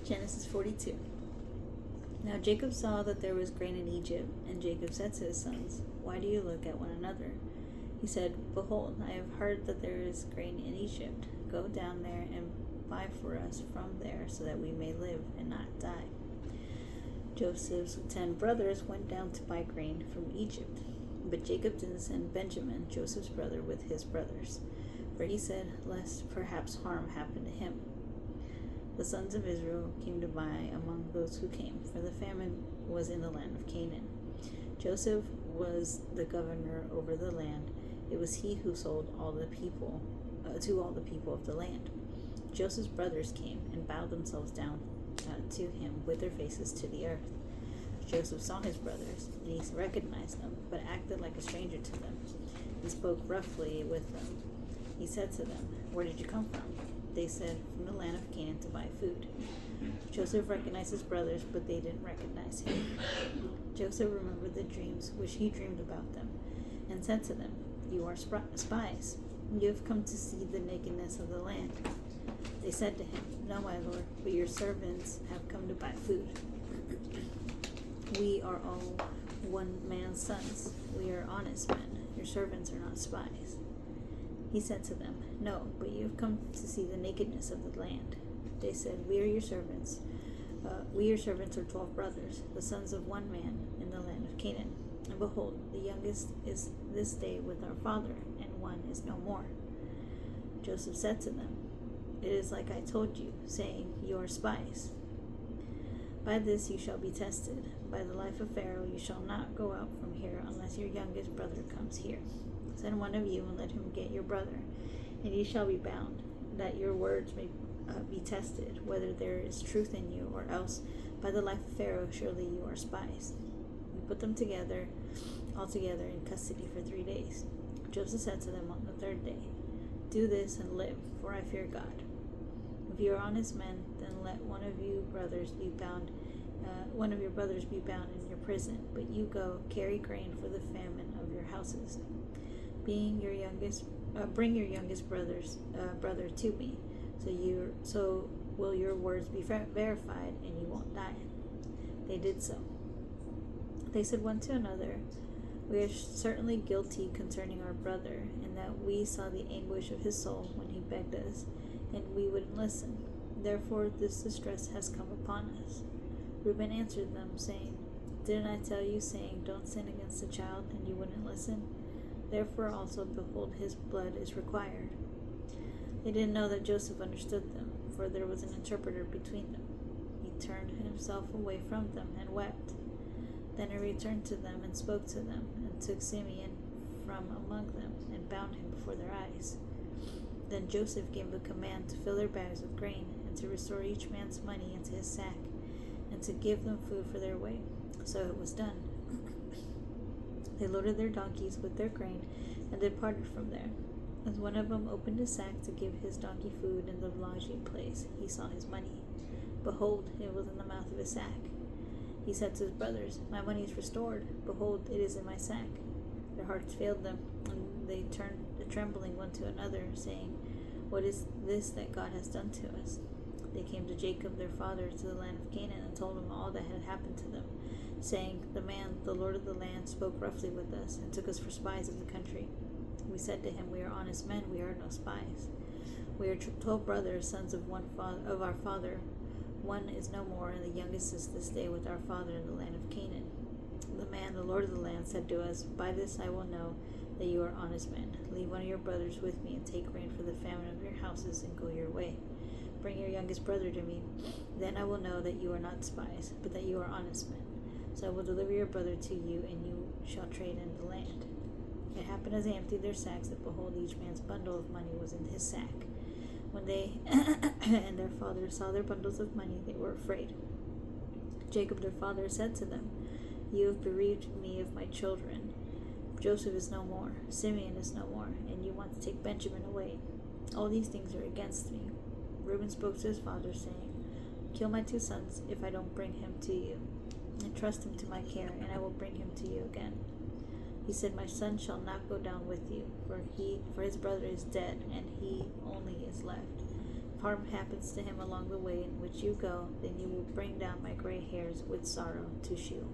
Genesis 42. Now Jacob saw that there was grain in Egypt, and Jacob said to his sons, "Why do you look at one another?" He said, "Behold, I have heard that there is grain in Egypt. Go down there and buy for us from there, so that we may live and not die." Joseph's 10 brothers went down to buy grain from Egypt, but Jacob didn't send Benjamin, Joseph's brother, with his brothers, for he said, lest perhaps harm happen to him. The sons of Israel came to buy among those who came, for the famine was in the land of Canaan. Joseph was the governor over the land. It was he who sold all the people to all the people of the land. Joseph's brothers came and bowed themselves down to him with their faces to the earth. Joseph saw his brothers, and he recognized them, but acted like a stranger to them. He spoke roughly with them. He said to them, "Where did you come from?" They said, "From the land of Canaan to buy food." Joseph recognized his brothers, but they didn't recognize him. Joseph remembered the dreams which he dreamed about them, and said to them, "You are spies. You have come to see the nakedness of the land." They said to him, "No, my lord, but your servants have come to buy food. We are all one man's sons. We are honest men. Your servants are not spies." He said to them, "No, but you have come to see the nakedness of the land." They said, We your servants are 12 brothers, the sons of one man in the land of Canaan. And behold, the youngest is this day with our father, and one is no more." Joseph said to them, "It is like I told you, saying, You are spies. By this you shall be tested. By the life of Pharaoh you shall not go out from here unless your youngest brother comes here. Send one of you and let him get your brother, and ye shall be bound, that your words may be tested, whether there is truth in you, or else by the life of Pharaoh surely you are spies." We put them all together in custody for 3 days. Joseph said to them on the 3rd day, "Do this and live, for I fear God. If you are honest men, then let one of your brothers be bound in your prison, but you go, carry grain for the famine of your houses. Bring your youngest brother to me, so will your words be verified, and you won't die." They did so. They said one to another, "We are certainly guilty concerning our brother, in that we saw the anguish of his soul when he begged us, and we wouldn't listen. Therefore this distress has come upon us." Reuben answered them, saying, "Didn't I tell you, saying, Don't sin against the child, and you wouldn't listen? Therefore also, behold, his blood is required." They didn't know that Joseph understood them, for there was an interpreter between them. He turned himself away from them and wept. Then he returned to them and spoke to them, and took Simeon from among them, and bound him before their eyes. Then Joseph gave a command to fill their bags with grain, and to restore each man's money into his sack, and to give them food for their way. So it was done. They loaded their donkeys with their grain, and departed from there. As one of them opened his sack to give his donkey food in the lodging place, he saw his money. Behold, it was in the mouth of his sack. He said to his brothers, "My money is restored. Behold, it is in my sack." Their hearts failed them, and they turned trembling one to another, saying, "What is this that God has done to us?" They came to Jacob their father to the land of Canaan, and told him all that had happened to them, saying, The Lord of the land, spoke roughly with us, and took us for spies of the country. We said to him, We are honest men, we are no spies. We are 12 brothers, sons of our father. One is no more, and the youngest is this day with our father in the land of Canaan. The Lord of the land, said to us, By this I will know that you are honest men. Leave one of your brothers with me, and take grain for the famine of your houses, and go your way. Bring your youngest brother to me. Then I will know that you are not spies, but that you are honest men. So I will deliver your brother to you, and you shall trade in the land." It happened as they emptied their sacks, that behold, each man's bundle of money was in his sack. When they and their father saw their bundles of money, they were afraid. Jacob their father said to them, "You have bereaved me of my children. Joseph is no more, Simeon is no more, and you want to take Benjamin away. All these things are against me." Reuben spoke to his father, saying, "Kill my 2 sons if I don't bring him to you. Entrust him to my care, and I will bring him to you again." He said, "My son shall not go down with you, for his brother is dead, and he only is left. harm happens to him along the way in which you go, then you will bring down my gray hairs with sorrow to Sheol.